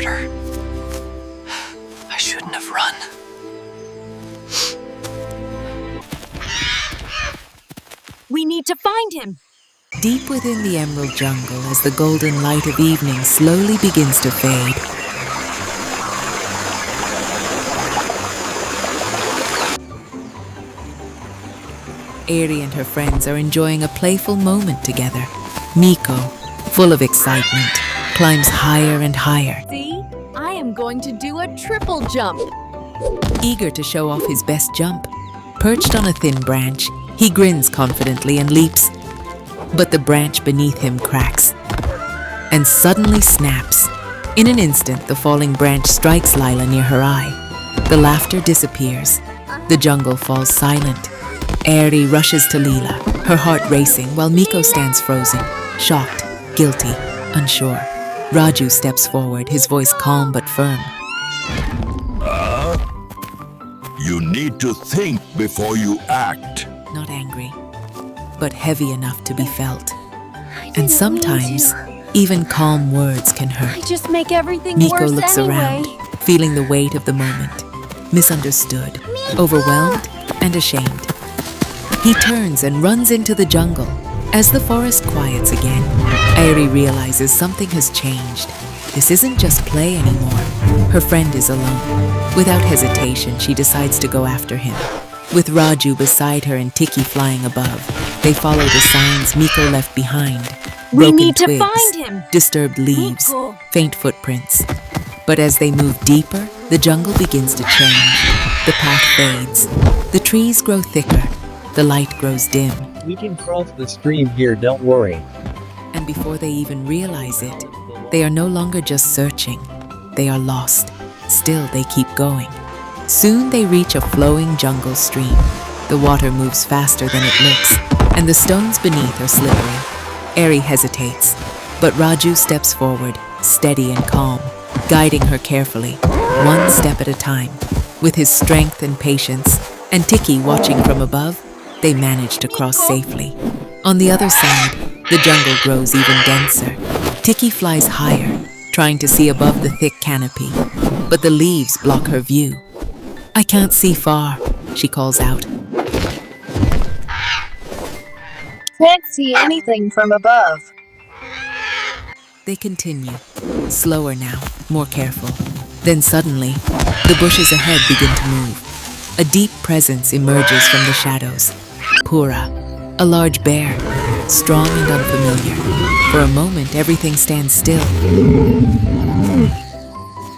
hurt her. I shouldn't have run. We need to find him. Deep within the emerald jungle, as the golden light of evening slowly begins to fade, Airi and her friends are enjoying a playful moment together. Miko, full of excitement, climbs higher and higher. See? I am going to do a triple jump. Eager to show off his best jump, perched on a thin branch, he grins confidently and leaps. But the branch beneath him cracks and suddenly snaps. In an instant, the falling branch strikes Lila near her eye. The laughter disappears. The jungle falls silent. Airi rushes to Lila, her heart racing, while Miko stands frozen, shocked, guilty, unsure. Raju steps forward, his voice calm but firm. You need to think before you act. Not angry, but heavy enough to be felt. And sometimes, even calm words can hurt. I just make everything Miko worse looks anyway. around, feeling the weight of the moment. Misunderstood, overwhelmed, and ashamed. He turns and runs into the jungle. As the forest quiets again, Airi realizes something has changed. This isn't just play anymore. Her friend is alone. Without hesitation, she decides to go after him. With Raju beside her and Tiki flying above, they follow the signs Miko left behind. We Broken need to twigs, find him. disturbed leaves, Miko. faint footprints. But as they move deeper, the jungle begins to change. The path fades. The trees grow thicker. The light grows dim. We can cross the stream here, don't worry. And before they even realize it, they are no longer just searching. They are lost. Still, they keep going. Soon they reach a flowing jungle stream. The water moves faster than it looks, and the stones beneath are slippery. Airi hesitates, but Raju steps forward, steady and calm, guiding her carefully, one step at a time. With his strength and patience, and Tiki watching from above, they manage to cross safely. On the other side, the jungle grows even denser. Tiki flies higher, trying to see above the thick canopy, but the leaves block her view. I can't see far, she calls out. Can't see anything from above. They continue, slower now, more careful. Then suddenly, the bushes ahead begin to move. A deep presence emerges from the shadows. Pura, a large bear, strong and unfamiliar. For a moment, everything stands still.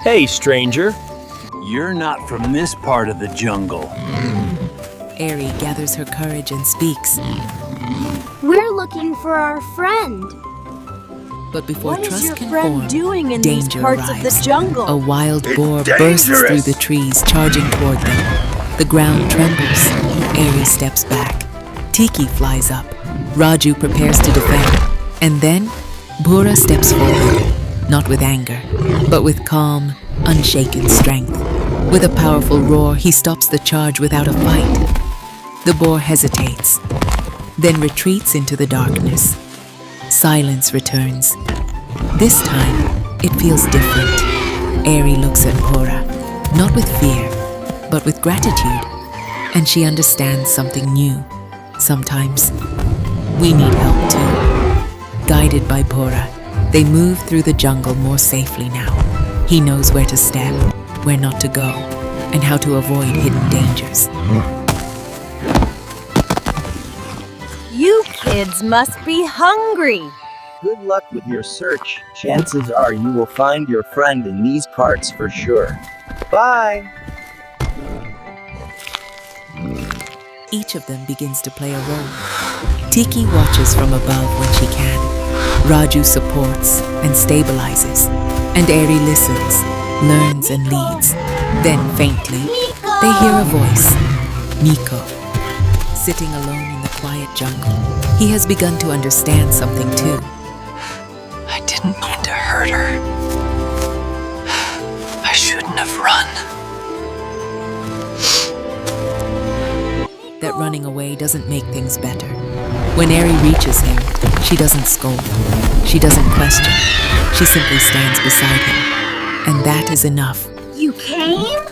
Hey, stranger. You're not from this part of the jungle. Airi gathers her courage and speaks. We're looking for our friend. But before What is trust your can friend form, doing in these danger parts arrives. of the jungle? A wild boar It's bursts through dangerous. the trees, charging toward them. The ground trembles. Airi steps back. Tiki flies up. Raju prepares to defend. And then, Bhura steps forward, not with anger, but with calm, unshaken strength. With a powerful roar, he stops the charge without a fight. The boar hesitates, then retreats into the darkness. Silence returns. This time, it feels different. Airi looks at Bhura, not with fear, but with gratitude. And she understands something new. Sometimes, we need help too. Guided by Bhura, they move through the jungle more safely now. He knows where to step, where not to go, and how to avoid hidden dangers. You kids must be hungry. Good luck with your search. Chances are you will find your friend in these parts for sure. Bye! Each of them begins to play a role. Tiki watches from above when she can. Raju supports and stabilizes. And Airi listens, learns and leads. Then faintly, they hear a voice. Miko. Sitting alone in the quiet jungle, he has begun to understand something too. I didn't mean to hurt her. I shouldn't have run. That running away doesn't make things better. When Airi reaches him, she doesn't scold. She doesn't question. She simply stands beside him. and that is enough. You came?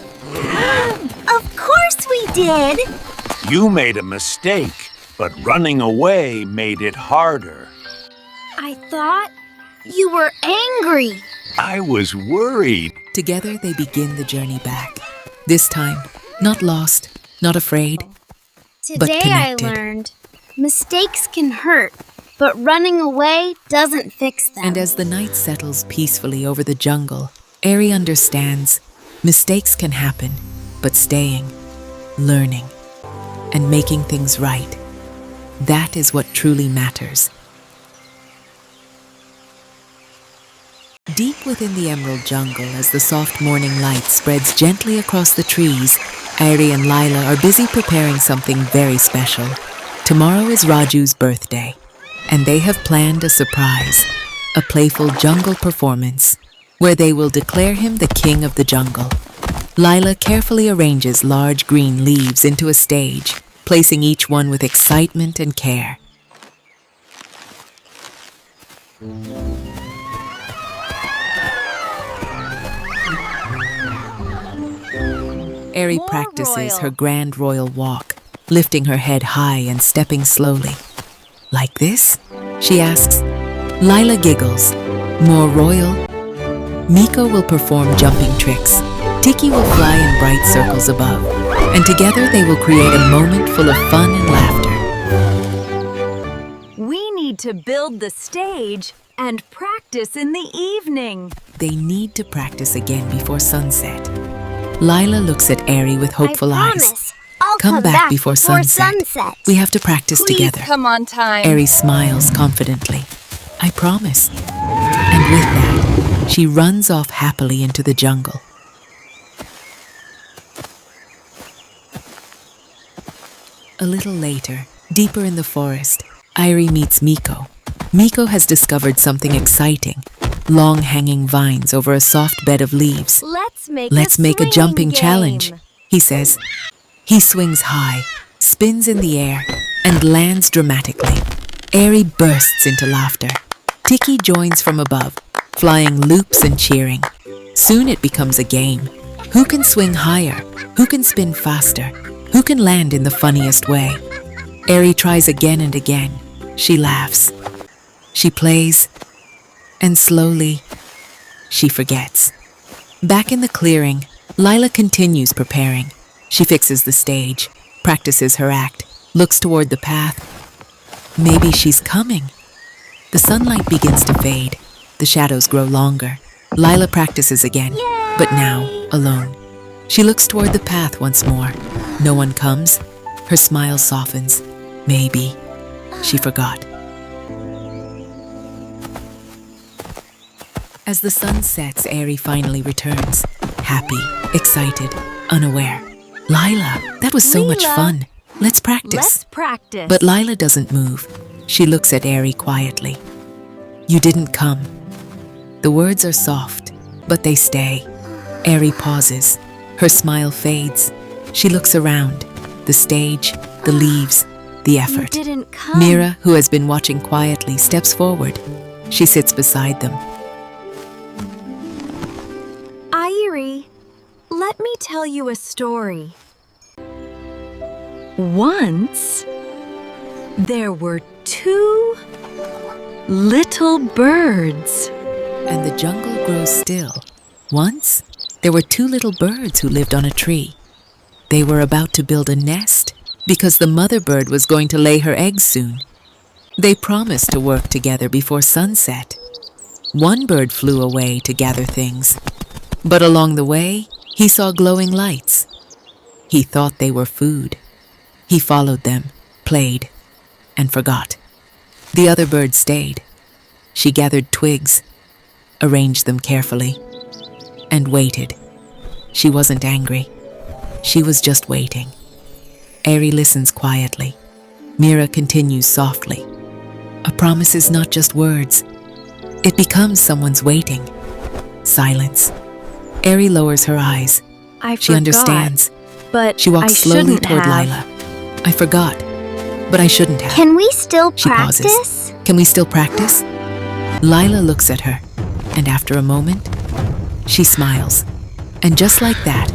Of course we did! You made a mistake, but running away made it harder. I thought you were angry. I was worried. Together they begin the journey back. This time, not lost, not afraid, but Today I connected. learned mistakes can hurt, but running away doesn't fix them. And as the night settles peacefully over the jungle, Airi understands mistakes can happen, but staying, learning, and making things right, that is what truly matters. Deep within the emerald jungle, as the soft morning light spreads gently across the trees, Airi and Lila are busy preparing something very special. Tomorrow is Raju's birthday, and they have planned a surprise, a playful jungle performance, where they will declare him the king of the jungle. Lila carefully arranges large green leaves into a stage, placing each one with excitement and care. Airi More practices royal. her grand royal walk, lifting her head high and stepping slowly. Like this? She asks. Lila giggles. More royal? Miko will perform jumping tricks. Tiki will fly in bright circles above. And together they will create a moment full of fun and laughter. We need to build the stage and practice in the evening. They need to practice again before sunset. Lila looks at Airi with hopeful I eyes. promise. I'll Come back before sunset. We have to practice together. come on time. Airi smiles confidently. I promise. And with that, she runs off happily into the jungle. A little later, deeper in the forest, Airi meets Miko. Miko has discovered something exciting. Long-hanging vines over a soft bed of leaves. Let's make A jumping challenge, he says. He swings high, spins in the air, and lands dramatically. Airi bursts into laughter. Tiki joins from above, flying loops and cheering. Soon it becomes a game. Who can swing higher? Who can spin faster? Who can land in the funniest way? Airi tries again and again. She laughs. She plays. And slowly, she forgets. Back in the clearing, Lila continues preparing. She fixes the stage, practices her act, looks toward the path. Maybe she's coming. The sunlight begins to fade. The shadows grow longer. Lila practices again, but now alone. She looks toward the path once more. No one comes. Her smile softens. Maybe she forgot. As the sun sets, Airi finally returns. Happy, excited, unaware. Lila, that was so much Lila. fun. Let's practice. Let's practice. But Lila doesn't move. She looks at Airi quietly. You didn't come. The words are soft, but they stay. Airi pauses. Her smile fades. She looks around. The stage, the leaves, the You effort. didn't come. Mira, who has been watching quietly, steps forward. She sits beside them. Airi, let me tell you a story. Once, there were two little birds. And the jungle grows still. Once, there were two little birds who lived on a tree. They were about to build a nest because the mother bird was going to lay her eggs soon. They promised to work together before sunset. One bird flew away to gather things, but along the way, he saw glowing lights. He thought they were food. He followed them, played, and forgot. The other bird stayed. She gathered twigs, arranged them carefully, and waited. She wasn't angry. She was just waiting. Airi listens quietly. Mira continues softly. A promise is not just words. It becomes someone's waiting. Silence. Airi lowers her eyes. I She understands. but She walks I slowly shouldn't toward have. Lila. I forgot, but I shouldn't have. Can we still She pauses. practice? Can we still practice? Lila looks at her, and after a moment, She smiles. And just like that,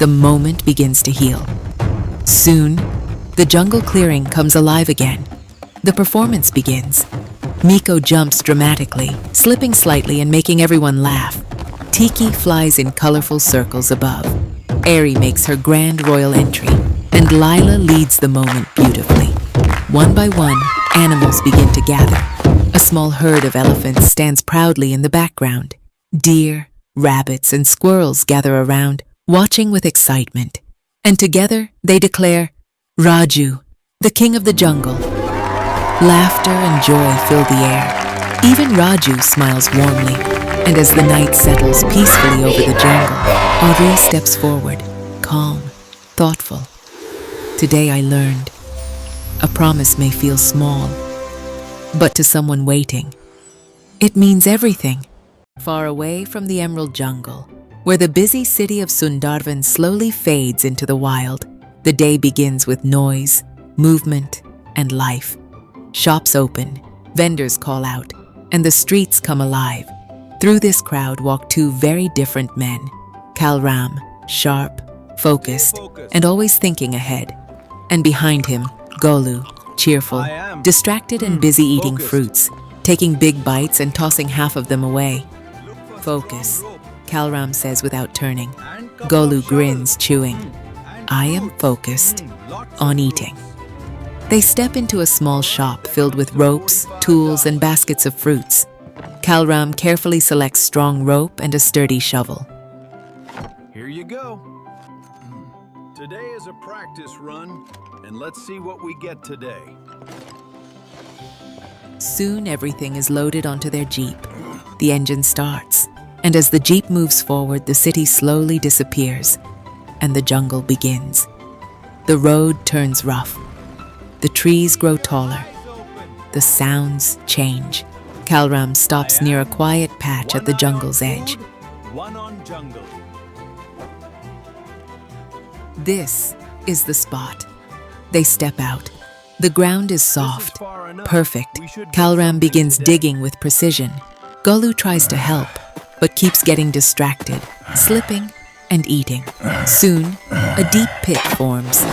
the moment begins to heal. Soon, the jungle clearing comes alive again. The performance begins. Miko jumps dramatically, slipping slightly and making everyone laugh. Tiki flies in colorful circles above. Airi makes her grand royal entry, and Lila leads the moment beautifully. One by one, animals begin to gather. A small herd of elephants stands proudly in the background. Deer, rabbits, and squirrels gather around, watching with excitement. And together, they declare, Raju, the king of the jungle. Laughter and joy fill the air. Even Raju smiles warmly, and as the night settles peacefully over the jungle, Airi steps forward, calm, thoughtful. Today I learned, a promise may feel small, but to someone waiting, it means everything. Far away from the emerald jungle, where the busy city of Sundarvan slowly fades into the wild, the day begins with noise, movement, and life. Shops open, vendors call out, and the streets come alive. Through this crowd walk two very different men. Kalram, sharp, focused, and always thinking ahead. And behind him, Golu, cheerful, distracted and busy eating fruits, taking big bites and tossing half of them away. Focus, Kalram says without turning. Golu grins, chewing. I am focused on eating. They step into a small shop filled with ropes, tools, and baskets of fruits. Kalram carefully selects strong rope and a sturdy shovel. Here you go. Today is a practice run, and let's see what we get today. Soon everything is loaded onto their jeep. The engine starts, and as the jeep moves forward, the city slowly disappears, and the jungle begins. The road turns rough. The trees grow taller. The sounds change. Kalram stops near a quiet patch at the jungle's edge. One on jungle. This is the spot. They step out. The ground is soft, perfect. Kalram begins digging with precision. Golu tries to help, but keeps getting distracted, slipping and eating. Soon, a deep pit forms.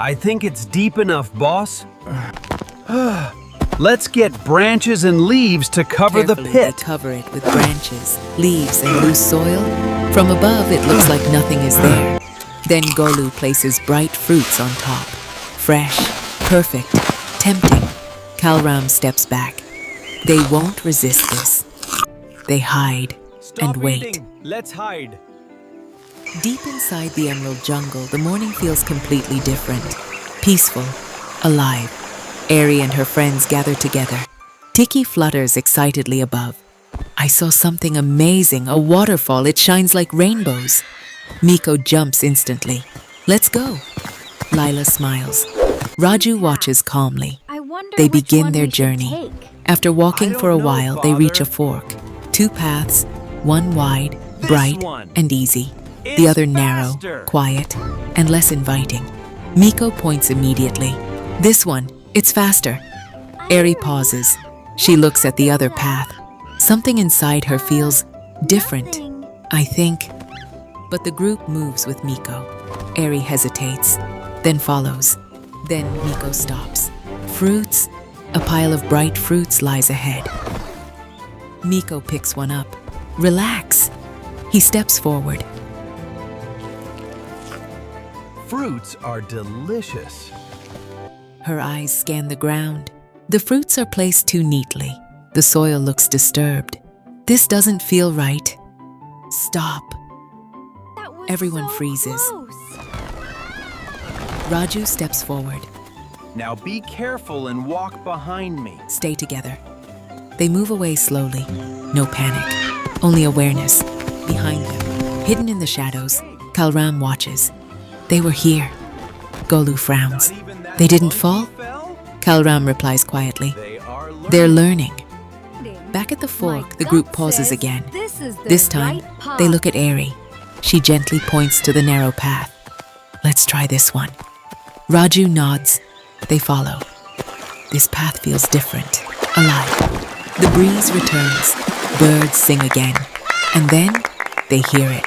I think it's deep enough, boss. Let's get branches and leaves to cover the Carefully, pit. They cover it with branches, leaves, and loose soil. From above, it looks like nothing is there. Then Golu places bright fruits on top. Fresh, perfect, tempting. Kalram steps back. They won't resist this. They hide and wait. Eating. Let's hide. Deep inside the emerald jungle, the morning feels completely different. Peaceful, alive. Airi and her friends gather together. Tiki flutters excitedly above. I saw something amazing, a waterfall. It shines like rainbows. Miko jumps instantly. Let's go. Lila smiles. Raju watches calmly. I wonder They which begin one their we should journey. take. After walking I don't for a know, while, they reach a Father. fork. Two paths, one wide, This bright, one. and easy. The It's other narrow, faster. quiet, and less inviting. Miko points immediately. This one, it's faster. Airi pauses. She looks at the other path. Something inside her feels different, I think. But the group moves with Miko. Airi hesitates, then follows. Then Miko stops. Fruits, a pile of bright fruits lies ahead. Miko picks one up. Relax. He steps forward. Fruits are delicious. Her eyes scan the ground. The fruits are placed too neatly. The soil looks disturbed. This doesn't feel right. Stop. That was Everyone so freezes. close. Raju steps forward. Now be careful and walk behind me. Stay together. They move away slowly. No panic, only awareness. Behind them, hidden in the shadows, Kalram watches. They were here. Golu frowns. They didn't fall? Kalram replies quietly. They are They're learning. Back at the fork, the group pauses again. This time, they look at Airi. She gently points to the narrow path. Let's try this one. Raju nods. They follow. This path feels different, alive. The breeze returns. Birds sing again. And then they hear it.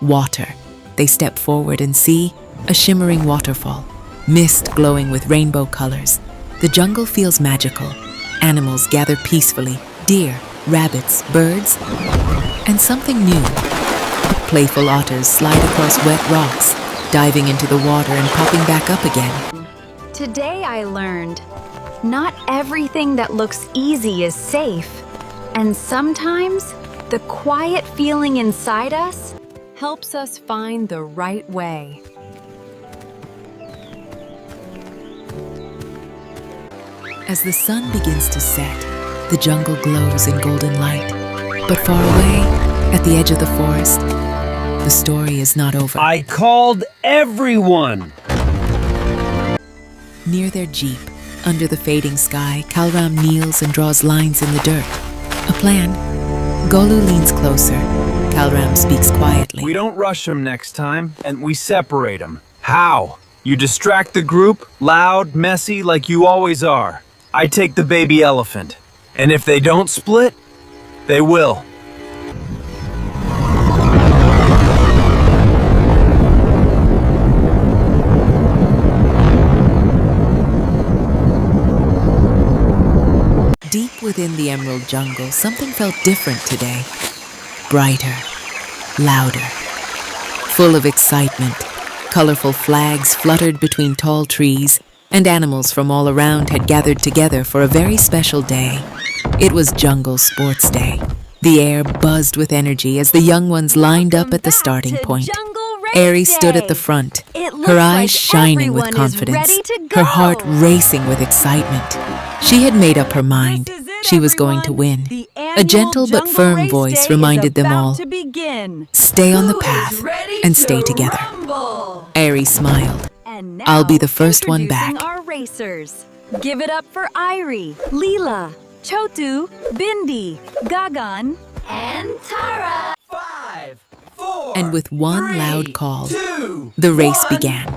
Water. They step forward and see a shimmering waterfall. Mist glowing with rainbow colors. The jungle feels magical. Animals gather peacefully. Deer, rabbits, birds, and something new. Playful otters slide across wet rocks, diving into the water and popping back up again. Today I learned, not everything that looks easy is safe. And sometimes, the quiet feeling inside us helps us find the right way. As the sun begins to set, the jungle glows in golden light. But far away, at the edge of the forest, the story is not over. I called everyone! Near their jeep, under the fading sky, Kalram kneels and draws lines in the dirt. A plan. Golu leans closer. Kalram speaks quietly. We don't rush them next time, and we separate them. How? You distract the group, loud, messy, like you always are. I take the baby elephant. And if they don't split, they will. Deep within the emerald jungle, something felt different today. Brighter, louder, full of excitement. Colorful flags fluttered between tall trees, and animals from all around had gathered together for a very special day. It was Jungle Sports Day. The air buzzed with energy as the young ones lined up at the starting point. Airi stood at the front, her eyes shining with confidence, her heart racing with excitement. She had made up her mind. She was going to win. A gentle but firm voice reminded them all, "Stay on the path and stay together." Airi smiled. "I'll be the first one back." Our racers. Give it up for Airi, Leela, Chotu, Bindi, Gagan, and Tara. And with one loud call, the race began.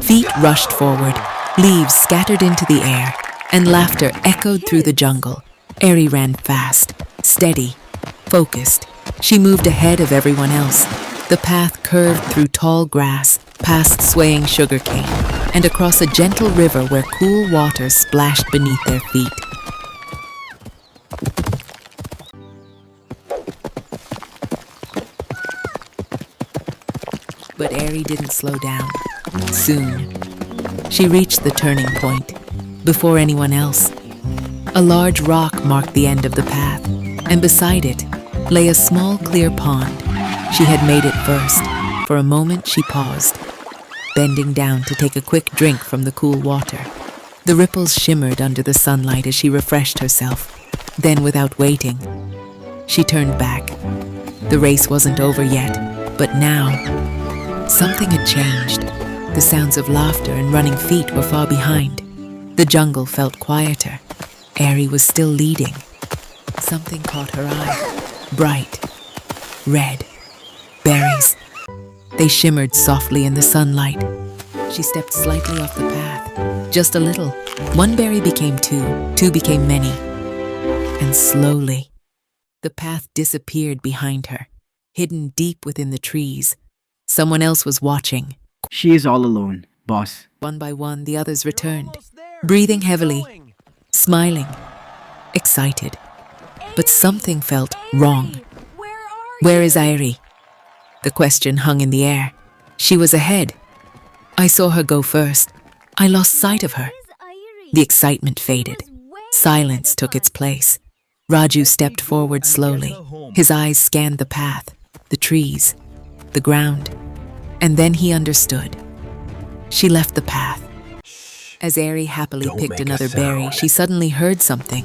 Feet rushed forward, leaves scattered into the air, and laughter echoed through the jungle. Airi ran fast, steady, focused. She moved ahead of everyone else. The path curved through tall grass, past swaying sugarcane, and across a gentle river where cool water splashed beneath their feet. But Airi didn't slow down. Soon, she reached the turning point, before anyone else. A large rock marked the end of the path, and beside it lay a small clear pond. She had made it first. For a moment she paused, bending down to take a quick drink from the cool water. The ripples shimmered under the sunlight as she refreshed herself. Then, without waiting, she turned back. The race wasn't over yet, but now something had changed. The sounds of laughter and running feet were far behind. The jungle felt quieter. Airi was still leading. Something caught her eye. Bright, red, berries. They shimmered softly in the sunlight. She stepped slightly off the path. Just a little. One berry became two became many. And slowly, the path disappeared behind her, hidden deep within the trees. Someone else was watching. She is all alone, boss. One by one, the others returned, breathing heavily, smiling, excited. But something felt wrong. Where is Airi? The question hung in the air. She was ahead. I saw her go first. I lost sight of her. The excitement faded. Silence took its place. Raju stepped forward slowly. His eyes scanned the path, the trees, the ground. And then he understood. She left the path. As Airi happily picked another berry, she suddenly heard something.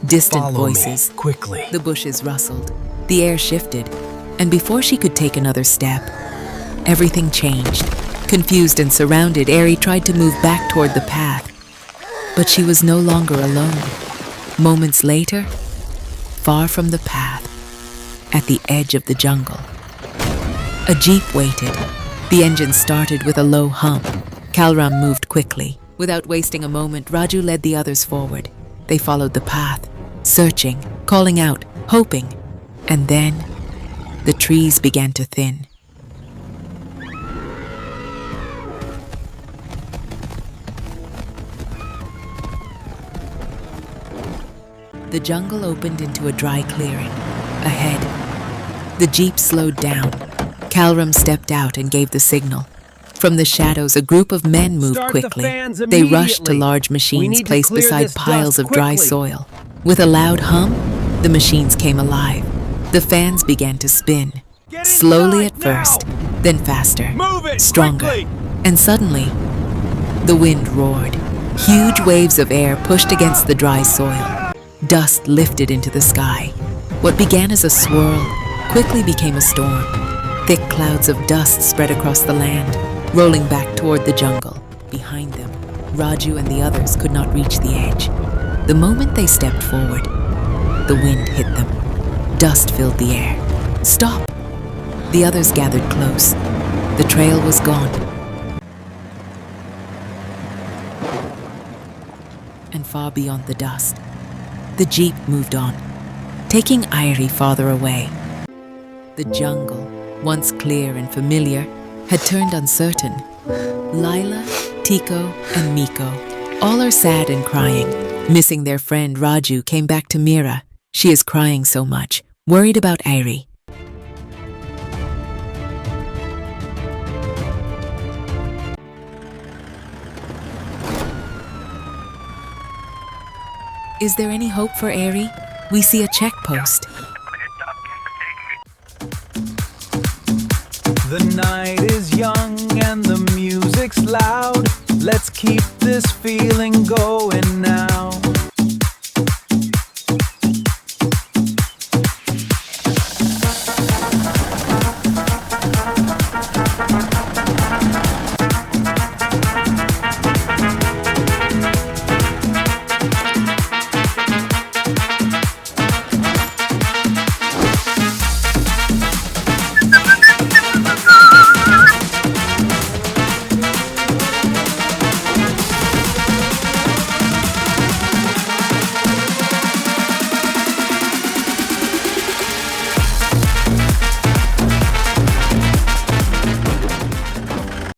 Distant voices. Quickly. The bushes rustled. The air shifted. And before she could take another step, everything changed. Confused and surrounded, Airi tried to move back toward the path. But she was no longer alone. Moments later, far from the path, at the edge of the jungle, a jeep waited. The engine started with a low hum. Kalram moved quickly. Without wasting a moment, Raju led the others forward. They followed the path, searching, calling out, hoping. And then, the trees began to thin. The jungle opened into a dry clearing. Ahead, the jeep slowed down. Kalram stepped out and gave the signal. From the shadows, a group of men moved quickly. They rushed to large machines placed beside piles of dry soil. With a loud hum, the machines came alive. The fans began to spin, slowly at first, then faster, stronger. And suddenly, the wind roared. Huge waves of air pushed against the dry soil. Dust lifted into the sky. What began as a swirl quickly became a storm. Thick clouds of dust spread across the land, rolling back toward the jungle. Behind them, Raju and the others could not reach the edge. The moment they stepped forward, the wind hit them. Dust filled the air. Stop! The others gathered close. The trail was gone. And far beyond the dust, the jeep moved on, taking Airi farther away. The jungle, once clear and familiar, had turned uncertain. Lila, Tico, and Miko, all are sad and crying. Missing their friend Raju came back to Mira. She is crying so much, worried about Airi. Is there any hope for Airi? We see a check post. The night is young and the music's loud. Let's keep this feeling going now.